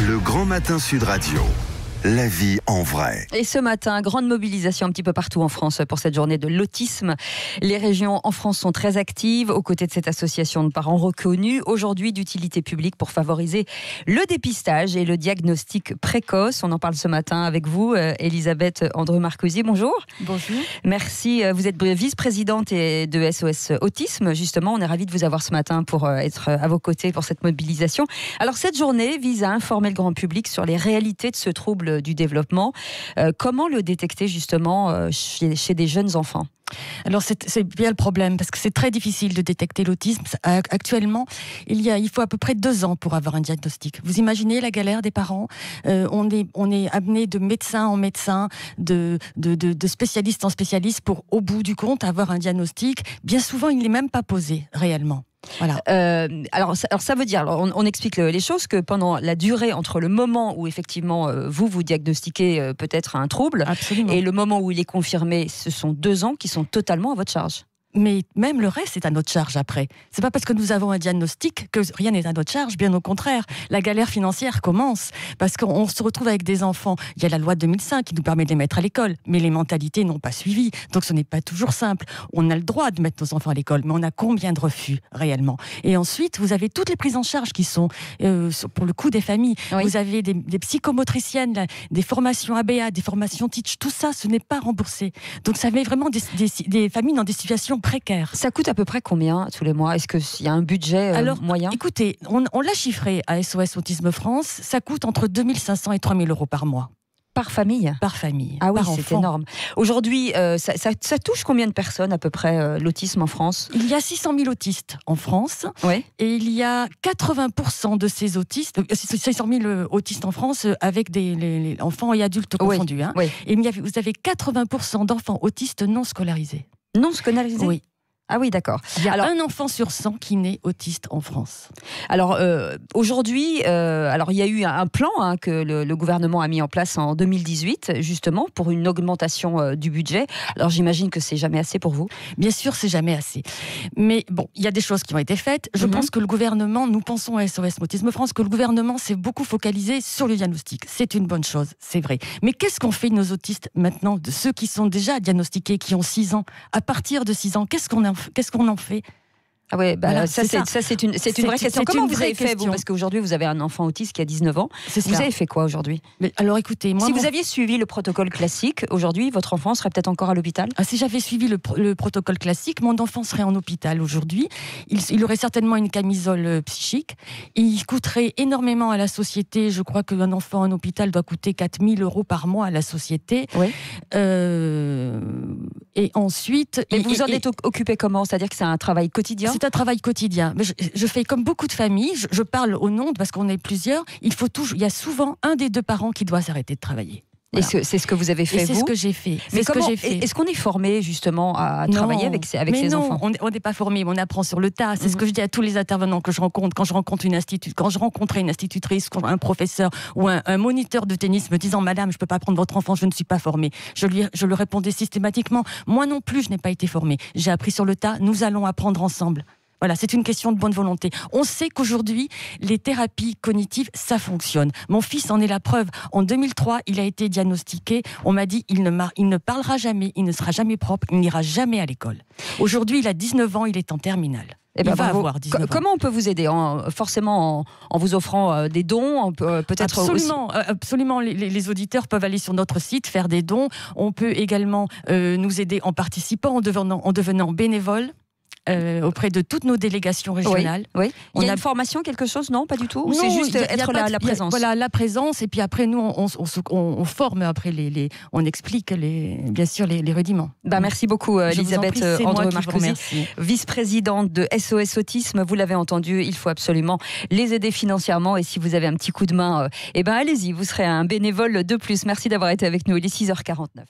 Le Grand Matin Sud Radio. La vie en vrai. Et ce matin, grande mobilisation un petit peu partout en France pour cette journée de l'autisme. Les régions en France sont très actives aux côtés de cette association de parents reconnue, aujourd'hui d'utilité publique pour favoriser le dépistage et le diagnostic précoce. On en parle ce matin avec vous, Elisabeth Andreu-Marcuzzi. Bonjour. Bonjour. Merci. Vous êtes vice-présidente de SOS Autisme. Justement, on est ravis de vous avoir ce matin pour être à vos côtés pour cette mobilisation. Alors, cette journée vise à informer le grand public sur les réalités de ce trouble du développement. Comment le détecter justement chez des jeunes enfants ? Alors c'est bien le problème parce que c'est très difficile de détecter l'autisme. Actuellement, il faut à peu près 2 ans pour avoir un diagnostic. Vous imaginez la galère des parents. On est amené de médecin en médecin, de spécialiste en spécialiste pour, au bout du compte, avoir un diagnostic. Bien souvent, il n'est même pas posé réellement. Voilà. Alors ça veut dire, on explique les choses, que pendant la durée entre le moment où effectivement vous diagnostiquez peut-être un trouble, Absolument. Et le moment où il est confirmé, ce sont 2 ans qui sont totalement à votre charge. Mais même le reste est à notre charge après. C'est pas parce que nous avons un diagnostic que rien n'est à notre charge, bien au contraire. La galère financière commence parce qu'on se retrouve avec des enfants. Il y a la loi de 2005 qui nous permet de les mettre à l'école, mais les mentalités n'ont pas suivi. Donc ce n'est pas toujours simple. On a le droit de mettre nos enfants à l'école, mais on a combien de refus réellement ? Et ensuite, vous avez toutes les prises en charge qui sont pour le coût des familles. Oui. Vous avez des psychomotriciennes, des formations ABA, des formations Teach. Tout ça, ce n'est pas remboursé. Donc ça met vraiment des familles dans des situations précaire. Ça coûte à peu près combien tous les mois ? Est-ce qu'il y a un budget moyen ? Écoutez, on l'a chiffré à SOS Autisme France, ça coûte entre 2 500 et 3 000 euros par mois. Par famille ? Par famille. Ah oui, par c'est enfant. énorme. Aujourd'hui, ça touche combien de personnes à peu près, l'autisme en France ? Il y a 600 000 autistes en France, oui. Et il y a 80% de ces autistes, 600 000 autistes en France avec les enfants et adultes confondus. Oui. Hein. Oui. Et vous avez 80% d'enfants autistes non scolarisés. Non scolarisés ? Oui. Ah oui, d'accord. Il y a un enfant sur 100 qui naît autiste en France. Alors, aujourd'hui, il y a eu un plan que le gouvernement a mis en place en 2018, justement, pour une augmentation du budget. Alors, j'imagine que c'est jamais assez pour vous ? Bien sûr, c'est jamais assez. Mais bon, il y a des choses qui ont été faites. Je pense que le gouvernement, nous pensons à SOS Autisme France, que le gouvernement s'est beaucoup focalisé sur le diagnostic. C'est une bonne chose, c'est vrai. Mais qu'est-ce qu'on fait de nos autistes maintenant, de ceux qui sont déjà diagnostiqués, qui ont 6 ans ? À partir de 6 ans, qu'est-ce qu'on en fait ? Ah ouais, voilà, ça c'est une vraie question. Comment vous avez fait, vous ? Parce qu'aujourd'hui, vous avez un enfant autiste qui a 19 ans. Vous avez fait quoi aujourd'hui ? Alors écoutez, moi... Si vous aviez suivi le protocole classique, aujourd'hui, votre enfant serait peut-être encore à l'hôpital ? Si j'avais suivi le protocole classique, mon enfant serait en hôpital aujourd'hui. Il aurait certainement une camisole psychique. Il coûterait énormément à la société. Je crois qu'un enfant en hôpital doit coûter 4 000 euros par mois à la société. Oui. Et ensuite... Et vous en êtes occupé comment ? C'est-à-dire que c'est un travail quotidien ? C'est un travail quotidien. Mais je fais comme beaucoup de familles, je parle au nom, parce qu'on est plusieurs, il y a souvent un des 2 parents qui doit s'arrêter de travailler. Voilà. Et c'est ce que vous avez fait, c'est vous ? ce que j'ai fait. Mais est-ce qu'on est formé justement à travailler avec ces enfants ? On n'est pas formé, on apprend sur le tas. C'est ce que je dis à tous les intervenants que je rencontre. Quand je rencontrais une institutrice, un professeur ou un moniteur de tennis me disant « Madame, je ne peux pas prendre votre enfant, je ne suis pas formée ». Je lui répondais systématiquement « Moi non plus, je n'ai pas été formée. J'ai appris sur le tas, nous allons apprendre ensemble ». Voilà, c'est une question de bonne volonté. On sait qu'aujourd'hui, les thérapies cognitives, ça fonctionne. Mon fils en est la preuve. En 2003, il a été diagnostiqué. On m'a dit, il ne parlera jamais, il ne sera jamais propre, il n'ira jamais à l'école. Aujourd'hui, il a 19 ans, il est en terminale. Comment on peut vous aider ? Forcément en vous offrant des dons, peut-être Absolument, les auditeurs peuvent aller sur notre site, faire des dons. On peut également nous aider en participant, en devenant bénévole. Auprès de toutes nos délégations régionales. Oui. Il y a une formation, quelque chose ? Non, pas du tout ? Non, c'est juste être la présence. Voilà, la présence, et puis après, nous, on forme, après, on explique, bien sûr, les rudiments. Merci beaucoup, Elisabeth Andreu-Marcuzzi, vice-présidente de SOS Autisme. Vous l'avez entendu, il faut absolument les aider financièrement, et si vous avez un petit coup de main, allez-y, vous serez un bénévole de plus. Merci d'avoir été avec nous, il est 6h49.